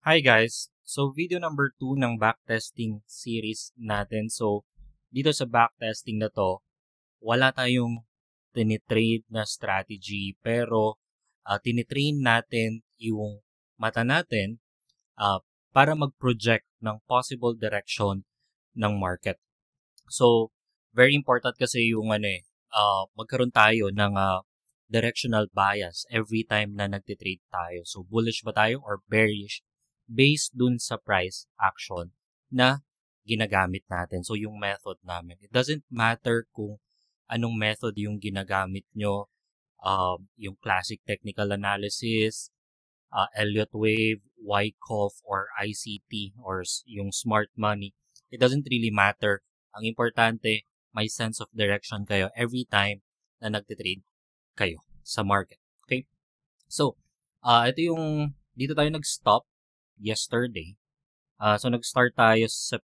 Hi guys! So video number 2 ng backtesting series natin. So dito sa backtesting na to, wala tayong tinitrade na strategy pero tinitrain natin yung mata natin uh, para mag-project ng possible direction ng market. So very important kasi yung magkaroon tayo ng directional bias every time na nagtitrade tayo. So bullish ba tayo or bearish based dun sa price action na ginagamit natin. So, yung method namin. It doesn't matter kung anong method yung ginagamit nyo, yung classic technical analysis, Elliott Wave, Wyckoff, or ICT, or yung smart money. It doesn't really matter. Ang importante, may sense of direction kayo every time na nagtitrade kayo sa market. Okay? So, dito tayo nag-stop yesterday. So nag-start tayo sa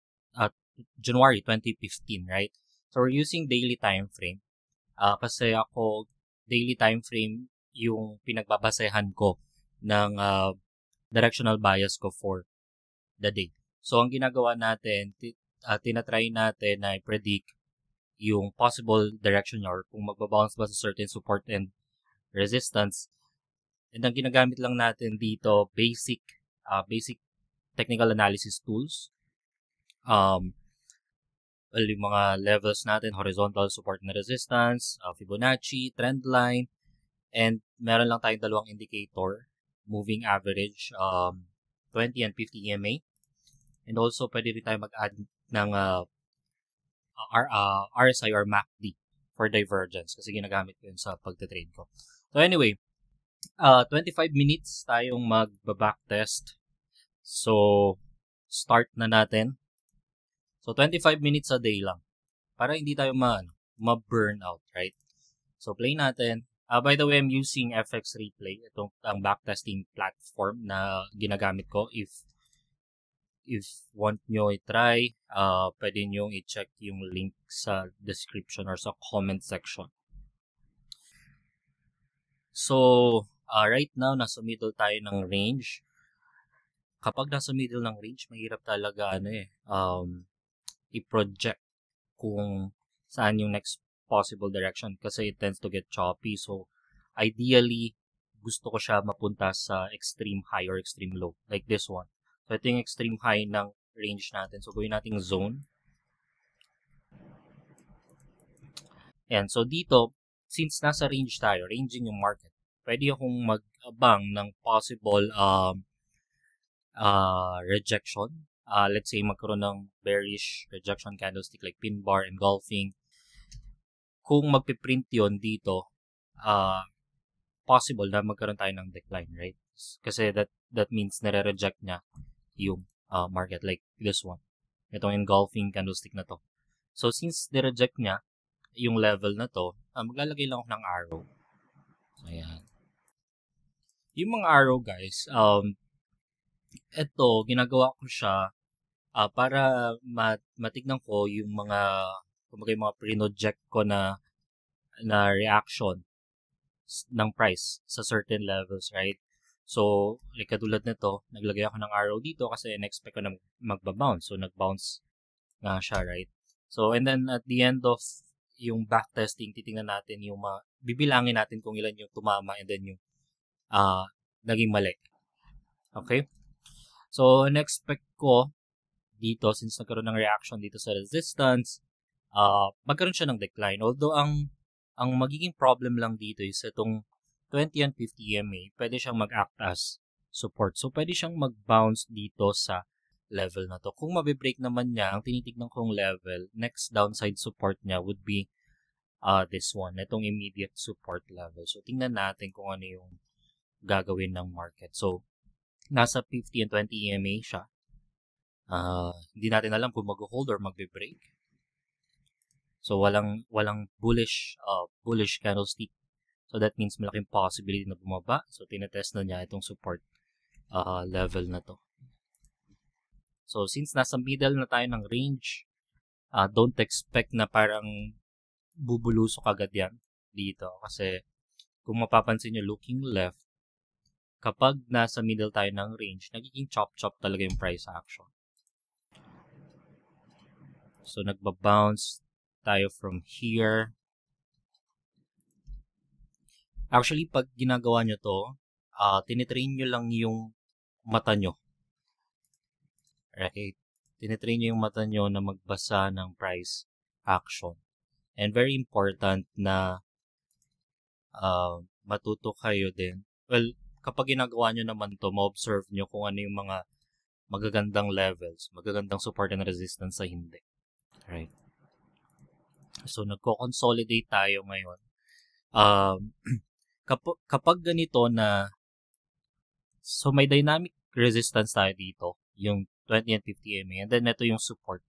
January 2015, right? So we're using daily time frame. Kasi ako, daily time frame yung pinagbabasehan ko ng directional bias ko for the day. So ang ginagawa natin, tinatry natin na i-predict yung possible direction niya or kung magbabounce ba sa certain support and resistance. And ang ginagamit lang natin dito, basic technical analysis tools. Yung mga levels natin, horizontal support and resistance, Fibonacci, trend line, and meron lang tayong dalawang indicator, moving average, 20 and 50 EMA. And also, pwede rin tayo mag-add ng RSI or MACD for divergence kasi ginagamit ko yun sa pagtitrade ko. So anyway, 25 minutes tayong mag-backtest. So, start na natin. So, 25 minutes a day lang. Para hindi tayo ma-burn out, right? So, play natin. By the way, I'm using FX Replay. Itong ang backtesting platform na ginagamit ko. If want nyo i-try, pwede nyo i-check yung link sa description or sa comment section. So, right now, nasa middle tayo ng range. Kapag nasa middle ng range, mahirap talaga i-project kung saan yung next possible direction kasi it tends to get choppy. So, ideally, gusto ko siya mapunta sa extreme high or extreme low, like this one. So, ito yung extreme high ng range natin. So, gawin nating zone. And so, dito, since nasa range tayo, ranging yung market, pwede akong mag-abang ng possible rejection. Let's say magkaroon ng bearish rejection candlestick like pin bar, engulfing. Kung magpiprint yon dito, possible na magkaroon tayo ng decline, right? Kasi that means nare-reject niya yung market like this one. Itong engulfing candlestick na to. So since nire-reject niya yung level na to, maglalagay lang ako ng arrow. Ayan. Yung mga arrow, guys, ito, ginagawa ko siya para matignan ko yung mga pre-project ko na reaction ng price sa certain levels, right? So, like katulad nito, naglagay ako ng arrow dito kasi in-expect ko na magbabounce. So, nag-bounce nga siya, right? So, and then at the end of yung backtesting, titingnan natin yung bibilangin natin kung ilan yung tumama and then yung naging mali. Okay? So, in-expect ko dito, since nagkaroon ng reaction dito sa resistance, magkaroon siya ng decline. Although, ang magiging problem lang dito is itong 20 and 50 EMA, pwede siyang mag-act as support. So, pwede siyang mag-bounce dito sa level na to. Kung mabibreak naman niya, ang tinitignan kong level, next downside support niya would be this one, itong immediate support level. So, tingnan natin kung ano yung gagawin ng market. So, nasa 50 and 20 EMA siya. Hindi natin alam kung mag-hold or mag-break. So, walang bullish candlestick. So, that means malaking possibility na bumaba. So, tinetest na niya itong support level na to. So, since nasa middle na tayo ng range, don't expect na parang bubulusok agad yan dito. Kasi, kung mapapansin nyo, looking left, kapag nasa middle tayo ng range, nagiging chop-chop talaga yung price action. So, nagbabounce tayo from here. Actually, pag ginagawa nyo to, tinitrain nyo lang yung mata nyo. Right? Tinitrain nyo yung mata nyo na magbasa ng price action. And very important na matuto kayo din. Well, kapag ginagawa nyo naman to, ma-observe nyo kung ano yung mga magagandang levels, magagandang support and resistance sa hindi. Right? So, nagko-consolidate tayo ngayon. Kapag ganito na, so may dynamic resistance tayo dito, yung 20 and 50 MA, and then ito yung support.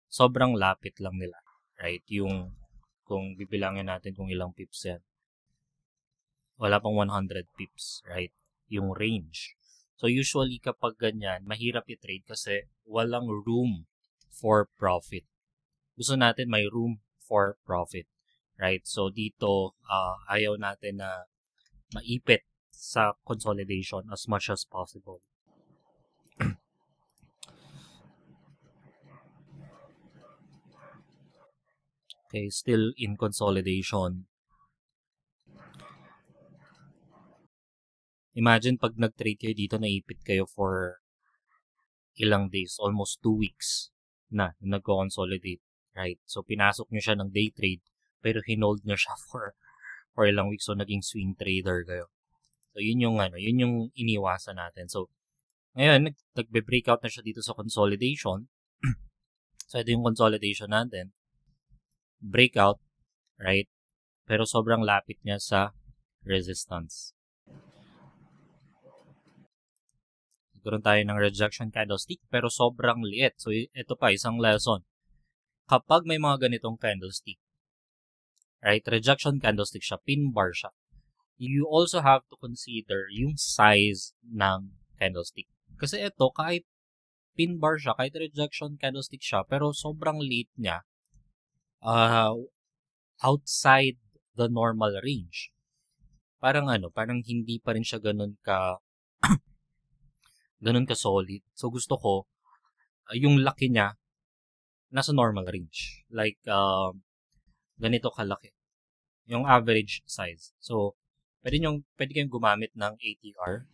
Sobrang lapit lang nila, right? Yung, kung bibilangin natin kung ilang pips yan, wala pang 100 pips, right? Yung range. So usually kapag ganyan, mahirap i-trade kasi walang room for profit. Gusto natin may room for profit, right? So dito, ayaw natin na maipit sa consolidation as much as possible. Okay, still in consolidation. Imagine pag nag-trade kayo dito, naipit kayo for ilang days, almost 2 weeks na nagko-consolidate, right? So pinasok nyo siya ng day trade, pero hinold nyo siya for ilang weeks, so naging swing trader kayo. So yun yung iniwasan natin. So ngayon, nagbe-breakout na siya dito sa consolidation. So ito yung consolidation natin. Breakout, right? Pero sobrang lapit niya sa resistance. Nagkaroon tayo ng rejection candlestick, pero sobrang liit. So ito pa, isang lesson. Kapag may mga ganitong candlestick, right? Rejection candlestick siya, pin bar siya. You also have to consider yung size ng candlestick. Kasi ito, kahit pin bar siya, kahit rejection candlestick siya, pero sobrang liit niya, outside the normal range. Parang hindi pa rin siya ganun ka solid. So gusto ko, yung laki niya, nasa normal range. Like, ganito kalaki. Yung average size. So, pwede kayong gumamit ng ATR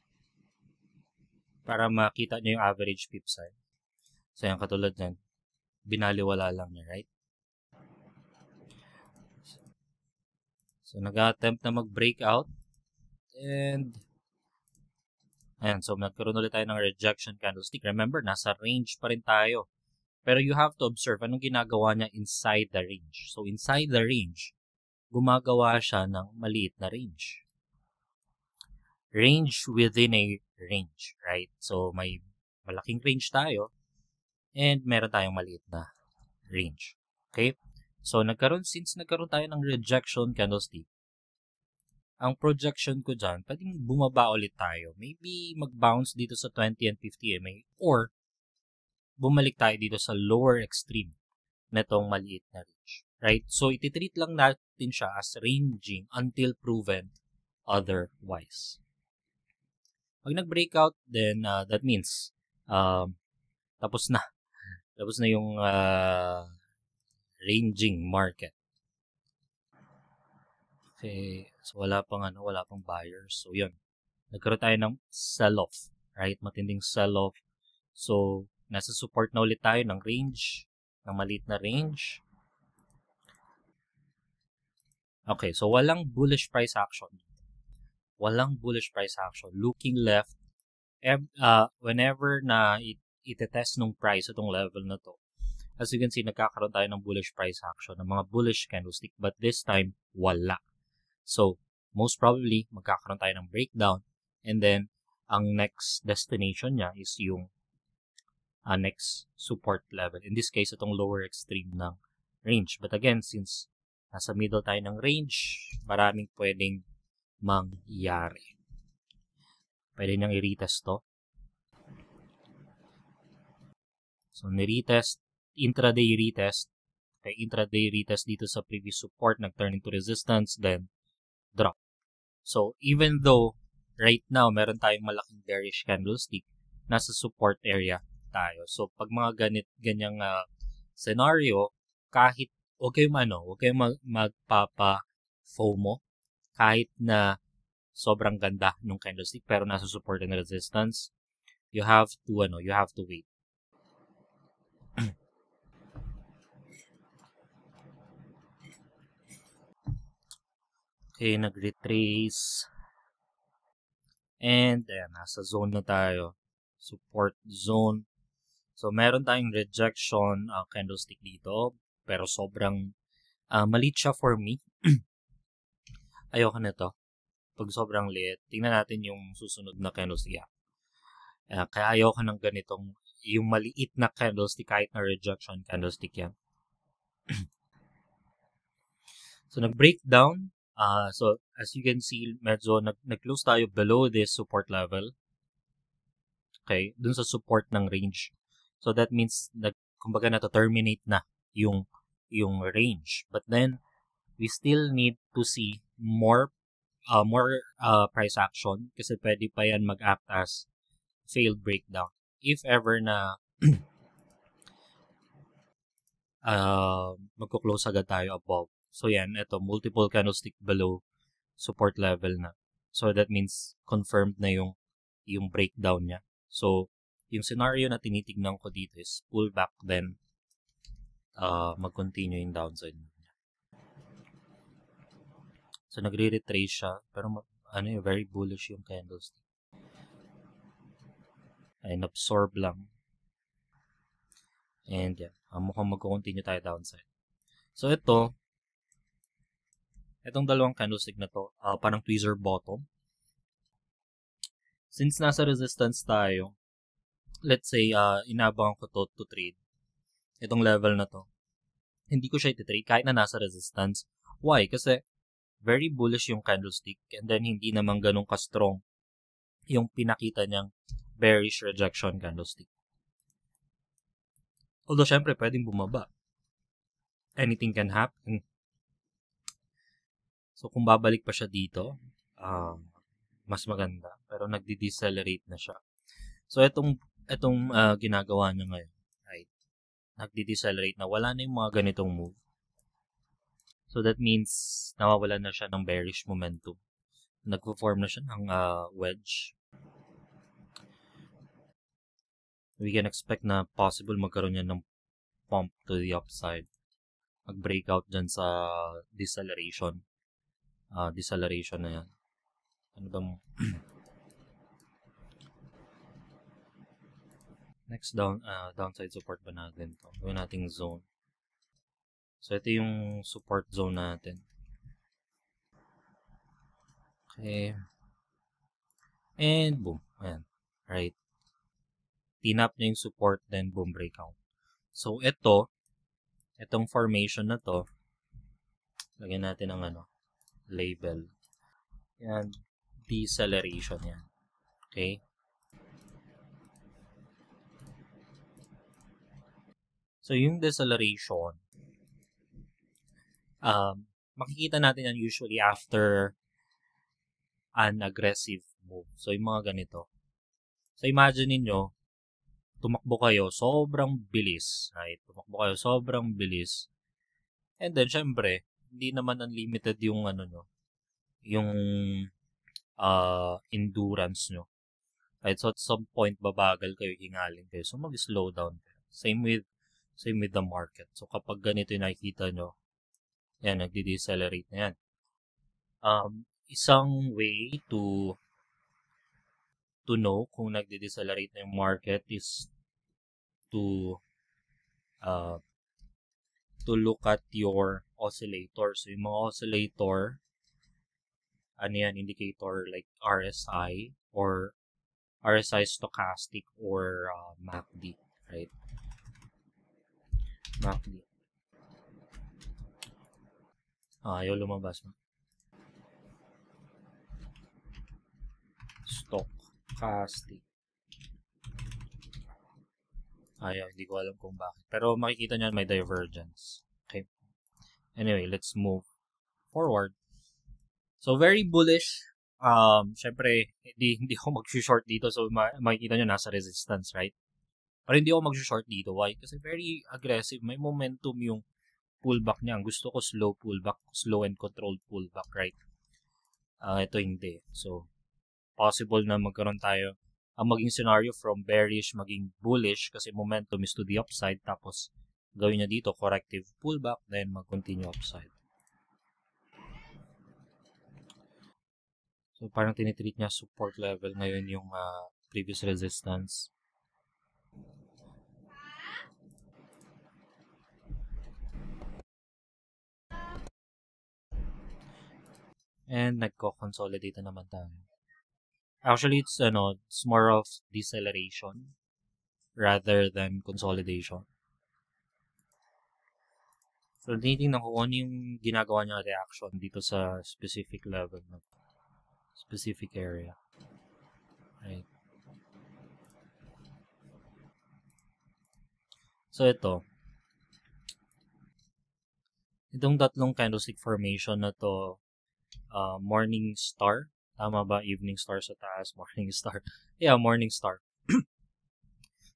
para makita nyo yung average pip size. So, yung katulad yan, binaliwala lang niya, right? So, nag-attempt na mag-breakout. And, ayan, so nagkaroon ulit tayo ng rejection candlestick. Remember, nasa range pa rin tayo. Pero you have to observe anong ginagawa niya inside the range. So, inside the range, gumagawa siya ng maliit na range. Range within a range, right? So, may malaking range tayo and meron tayong maliit na range. Okay? So, since nagkaroon tayo ng rejection candlestick, ang projection ko dyan, pwedeng bumaba ulit tayo. Maybe mag-bounce dito sa 20 and 50 MA or bumalik tayo dito sa lower extreme netong maliit na range. Right? So, ititreat lang natin siya as ranging until proven otherwise. Pag nag-breakout, then that means tapos na. Tapos na yung ranging market. Okay, so wala pang buyers. So yun. Nagkaroon tayo ng sell-off, right? Matinding sell-off. So nasa support na ulit tayo ng range, ng maliit na range. Okay, so walang bullish price action. Walang bullish price action. Looking left, whenever na itetest nung price itong level na to, as you can see, nagkakaroon tayo ng bullish price action, ng mga bullish candlestick, but this time, wala. So, most probably, magkakaroon tayo ng breakdown, and then, ang next destination niya is yung next support level. In this case, itong lower extreme ng range. But again, since nasa middle tayo ng range, maraming pwedeng mangyari. Pwede niyang i-retest to. So, ni-retest, intraday retest. Okay, intraday retest dito sa previous support, nag-turn into resistance, then drop. So, even though right now, meron tayong malaking bearish candlestick. Nasa support area tayo. So, pag mga ganyang scenario, kahit huwag kayong magpapa-FOMO kahit na sobrang ganda ng candlestick pero nasa support and resistance, you have to wait. Okay, nag-retrace. And ayan, nasa zone na tayo. Support zone. So, meron tayong rejection candlestick dito. Pero sobrang maliit siya for me. Ayoko na to. Pag sobrang liit, tingnan natin yung susunod na candlestick. Kaya ayoko ng ganitong, yung maliit na candlestick kahit na rejection candlestick yan. So, nag-breakdown. So, as you can see, medyo nag-close tayo below this support level. Okay, dun sa support ng range. So, that means, kumbaga na-terminate na yung range. But then, we still need to see more price action kasi pwede pa yan mag-act as failed breakdown. If ever na magko-close agad tayo above. So, yan, ito, multiple candlestick below support level na. So, that means confirmed na yung breakdown niya. So, yung scenario na tinitignan ko dito is pullback, then mag-continue yung downside niya. So, nagre-retrace siya, pero very bullish yung candlestick. Ay, absorb lang. And, yeah, mukhang mag-continue tayo downside. So, itong dalawang candlestick na to, parang tweezer bottom. Since nasa resistance tayo, let's say, inabangan ko to trade. Itong level na to. Hindi ko siya iti-trade kahit na nasa resistance. Why? Kasi, very bullish yung candlestick and then hindi naman ganun ka-strong yung pinakita niyang bearish rejection candlestick. Although, syempre, pwedeng bumaba. Anything can happen. So, kung babalik pa siya dito, mas maganda. Pero nagdi-decelerate na siya. So, itong ginagawa niya ngayon, right? Nagdi-decelerate na. Wala na yung mga ganitong move. So, that means, nawawalan na siya ng bearish momentum. Nagpo-form na siya ng wedge. We can expect na possible magkaroon yan ng pump to the upside. Mag-breakout dyan sa deceleration. Deceleration na yan. Ano bang next downside support ba natin to? Gawin nating zone. So, ito yung support zone natin. Okay. And boom. Ayan. Right. Tinap niya yung support, then boom, breakout. So, itong formation na to, lagyan natin ng label. Yan. Deceleration yan. Okay? So, yung deceleration, makikita natin yan usually after an aggressive move. So, yung mga ganito. So, imagine niyo tumakbo kayo sobrang bilis. Right? Tumakbo kayo sobrang bilis. And then, syempre, hindi naman unlimited yung yung endurance nyo. Right? So, at some point, babagal kayo, hingalin kayo. So, mag-slow down kayo. Same with the market. So, kapag ganito yung nakikita nyo, yan, nagdi-decelerate na yan. Isang way to know kung nagdi-decelerate na yung market is to look at your oscillator. So, yung mga oscillator, indicator like RSI or RSI stochastic or MACD, right? MACD. Ayaw lumabas mo. Stochastic. Ayaw, hindi ko alam kung bakit. Pero makikita niyo may divergence. Okay. Anyway, let's move forward. So, very bullish syempre, hindi ako mag-short dito. So, makikita nyo nasa resistance, right? Pero hindi ako mag-short dito. Why? Kasi very aggressive. May momentum yung pullback niya. Ang gusto ko slow pullback, slow and controlled pullback, right? Ito hindi. So, possible na magkaroon tayo ang maging scenario from bearish maging bullish kasi momentum is to the upside tapos gawin niya dito corrective pullback then mag-continue upside. So parang tinitreat niya support level ngayon yung previous resistance. And nagko-consolidate naman tayo. Actually, it's more of deceleration rather than consolidation. So, tinitingnan ko ano yung ginagawa niya reaction dito sa specific level, specific area. Right. So, itong tatlong candlestick formation na to, morning star. Tama ba? Evening star sa taas, morning star. Yeah, morning star.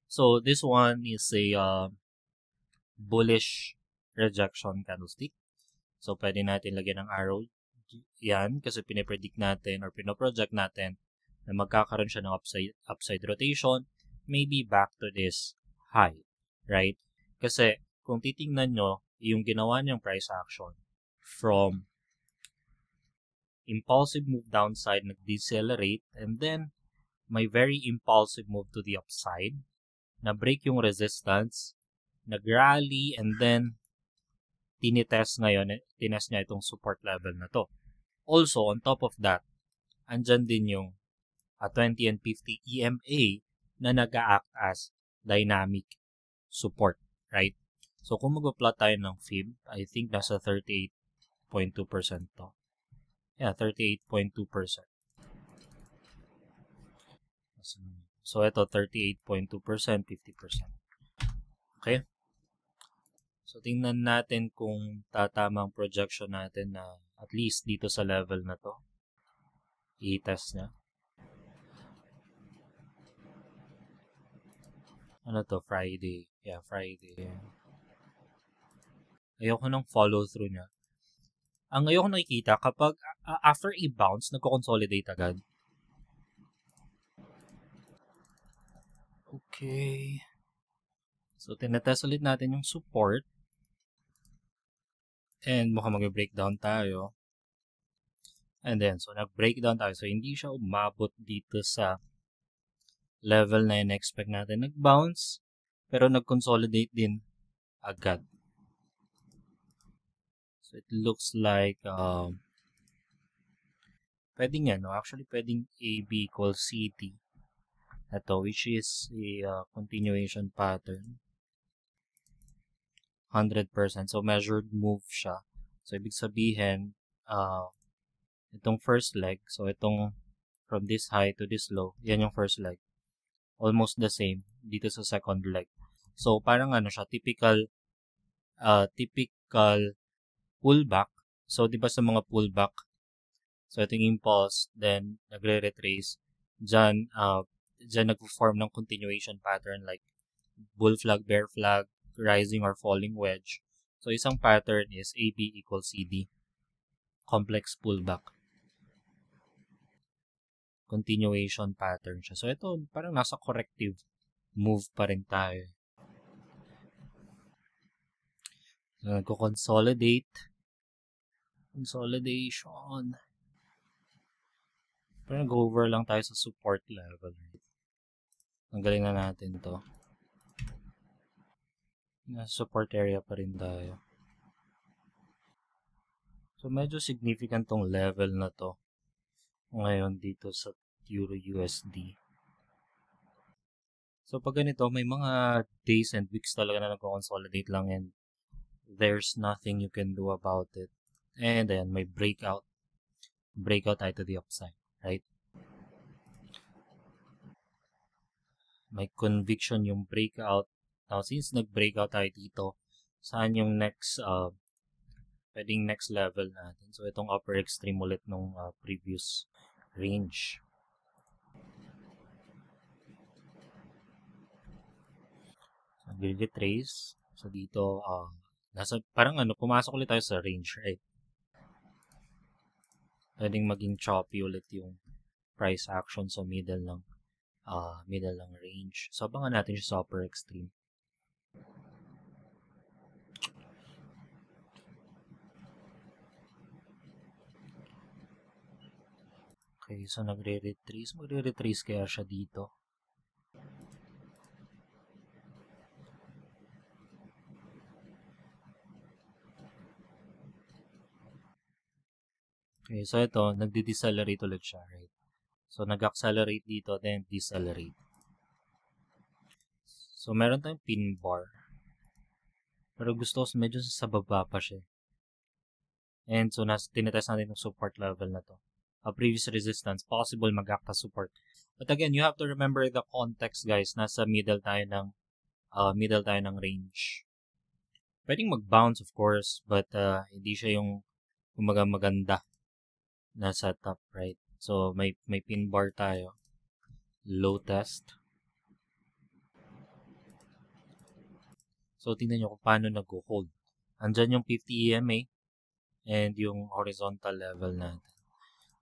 So, this one is a bullish rejection candlestick. So, pwede natin lagyan ng arrow. Yan, kasi pinipredict natin or pinoproject natin na magkakaroon siya ng upside rotation, maybe back to this high, right? Kasi, kung titingnan nyo, yung ginawa niyang price action from impulsive move downside, nag-decelerate, and then may very impulsive move to the upside, na-break yung resistance, nag-rally, and then tinitest ngayon, tinest niya itong support level na to. Also, on top of that, andyan din yung 20 and 50 EMA na nag-act as dynamic support, right? So, kung mag-plot tayo ng Fib, I think nasa 38.2% to. Yeah, 38.2%. So, ito, 38.2%, 50%. Okay? So, tingnan natin kung tatama ang projection natin na at least dito sa level na to. I-test niya. Ano to? Friday. Yeah, Friday. Ayoko ng follow-through niya. Ang ayoko nakikita, kapag after a bounce, nagko-consolidate agad. Okay. So, tinetest ulit natin yung support. And mukhang mag-breakdown tayo. And then, so nag-breakdown tayo. So, hindi siya umabot dito sa level na in-expect natin. Nag-bounce, pero nag-consolidate din agad. So, it looks like, pwedeng actually pwedeng AB equals CT. Ito, which is a continuation pattern. 100%. So, measured move siya. So, ibig sabihin, itong first leg, so itong from this high to this low, yan yung first leg. Almost the same dito sa second leg. So, parang siya, typical pullback. So, di ba sa mga pullback, so itong impulse, then nagre-retrace, dyan nag-form ng continuation pattern like bull flag, bear flag, rising or falling wedge. So, isang pattern is AB equals CD. Complex pullback. Continuation pattern siya. So, ito, parang nasa corrective move pa rin tayo. So, nagko-consolidate. Consolidation. Pero nag-over lang tayo sa support level. Tanggalin na natin to. Nasa support area pa rin tayo. So, medyo significant tong level na to. Ngayon dito sa Euro USD. So, pag ganito, may mga days and weeks talaga na nagko-consolidate lang and there's nothing you can do about it. And then, may breakout. Breakout tayo to the upside, right? May conviction yung breakout. Now, since nag-breakout tayo dito, saan yung next, pwedeng next level natin? So, itong upper extreme ulit nung previous range. Nagre-retrace. So dito, parang pumasok ulit tayo sa range, right? Pwedeng maging choppy ulit yung price action sa middle ng range. So abangan natin siya sa upper extreme. Okay, so nagre-retrace. Magre-retrace kaya siya dito. Okay, so ito, nagde-decelerate ulit siya, right? So, nag-accelerate dito, then decelerate. So, meron tayong pin bar. Pero gusto ko medyo sa baba pa siya. And so, tinetest natin yung support level na to. A previous resistance, possible mag-act as support. But again, you have to remember the context, guys. Nasa middle tayo ng range. Pwedeng mag-bounce, of course, but hindi siya yung maganda na setup, right? So, may pin bar tayo. Low test. So, tingnan nyo kung paano nag-hold. Andyan yung 50 EMA and yung horizontal level natin.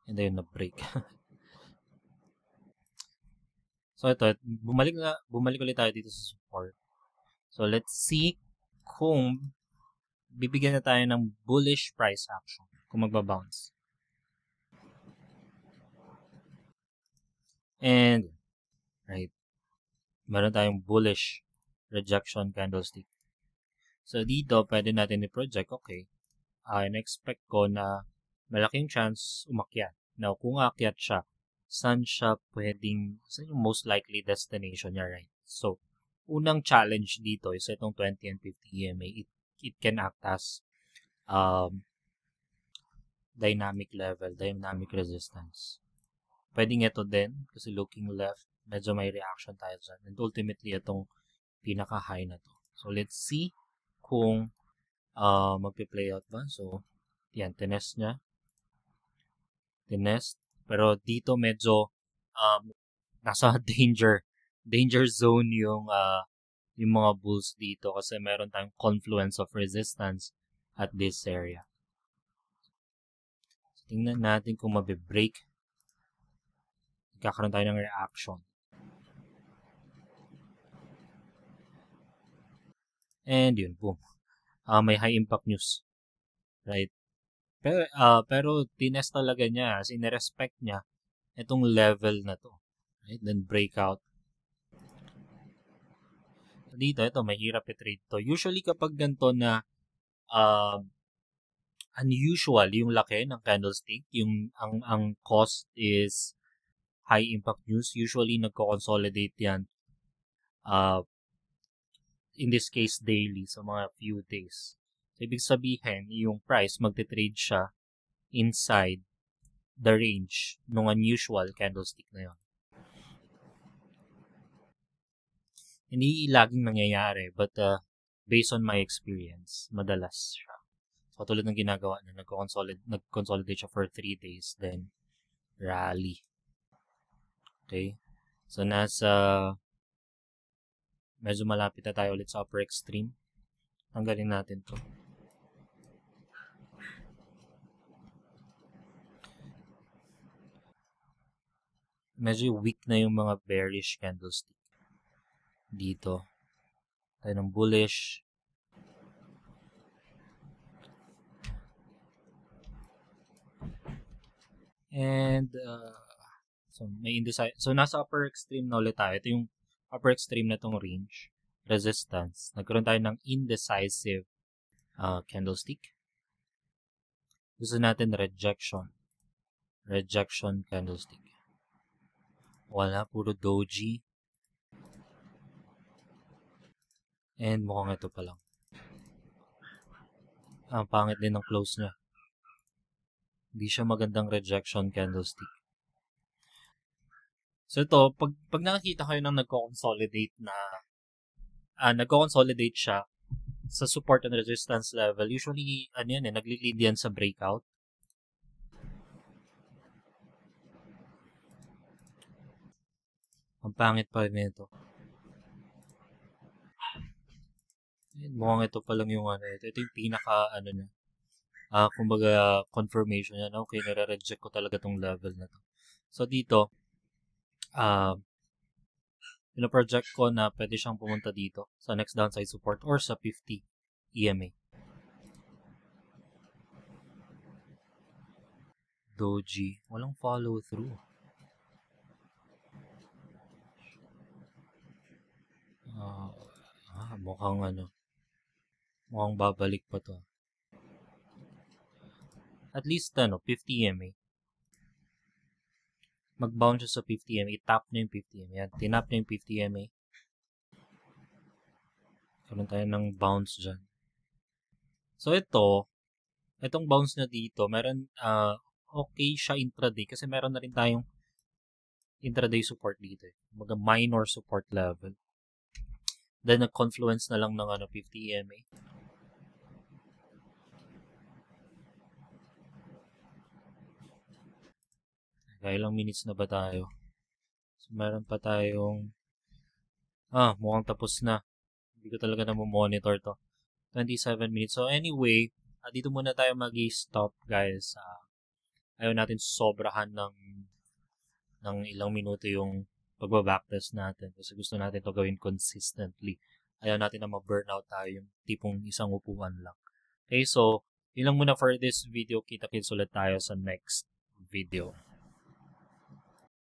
And then, na-break. So, ito, bumalik ulit tayo dito sa support. So, let's see kung bibigyan na tayo ng bullish price action kung magbabounce. And, right, meron tayong bullish rejection candlestick. So, dito, pwede natin i-project, okay, in-expect ko na malaking chance umakyat. Now, kung aakyat siya, saan yung most likely destination niya, right? So, unang challenge dito is itong 20 and 50 EMA. It can act as dynamic level, dynamic resistance. Pwedeng ito din, kasi looking left, medyo may reaction tayo dyan. And ultimately, itong pinaka-high na to. So, let's see kung magpi-play out ba. So, yan, tinest niya. Tinest. Pero dito medyo nasa danger zone yung mga bulls dito kasi meron tayong confluence of resistance at this area. So, tingnan natin kung mabe-break. Kakaroon tayo ng reaction. And yun, boom. May high impact news. Right? Pero tinest talaga niya, sinirespect niya itong level na to. Right? Then breakout. Dito, ito, mahirap i-trade to. Usually kapag ganito na unusual yung laki ng candlestick, yung ang cost is high impact news, usually nagko-consolidate yan in this case daily sa mga few days. So, ibig sabihin, yung price magte-trade siya inside the range ng unusual candlestick na yun. Hindi laging nangyayari, but based on my experience, madalas siya. So, tulad ng ginagawa na nag-consolidate siya for 3 days, then rally. Okay? So, medyo malapit na tayo ulit sa upper extreme. Tanggalin natin to. Medyo weak na yung mga bearish candlestick. Dito. Tayo ng bullish. And, so, nasa upper extreme na ulit tayo. Ito yung upper extreme na tong range. Resistance. Nagkaroon tayo ng indecisive candlestick. Gusto natin rejection. Rejection candlestick. Wala, puro doji. And mukhang ito pa lang. Ang pangit din ng close niya. Hindi siya magandang rejection candlestick. So ito, pag nakakita kayo ng nagko-consolidate nagko-consolidate siya sa support and resistance level, usually, nagli-lead yan sa breakout. Ang pangit pa rin ito. Mukhang ito pa lang yung ano. Ito yung pinaka ano niya. Kumbaga confirmation niya. Okay, nare-reject ko talaga tong level na to. So dito, pina-project ko na pwede siyang pumunta dito sa next downside support or sa 50 EMA. Doji. Walang follow through. Mukhang ano. Mukhang babalik pa to. At least 50 EMA. Mag-bounce siya sa 50 EMA. I-tap na yung 50 EMA. Yan. Tinap na yung 50 EMA. Karoon tayo ng bounce dyan. So itong bounce na dito, meron, okay siya intraday kasi meron na rin tayong intraday support dito. Mga minor support level. Then nag-confluence na lang ng 50 EMA. Ilang minutes na ba tayo? So, meron pa tayong mukhang tapos na. Hindi ko talaga monitor to. 27 minutes. So anyway, dito muna tayo mag-stop guys. Ayaw natin sobrahan ng ilang minuto yung pagba-backtest natin kasi gusto natin to gawin consistently. Ayaw natin na ma-burnout tayo yung tipong isang upuan lang. Okay, so yun lang muna for this video. Kita-kits ulit tayo sa next video.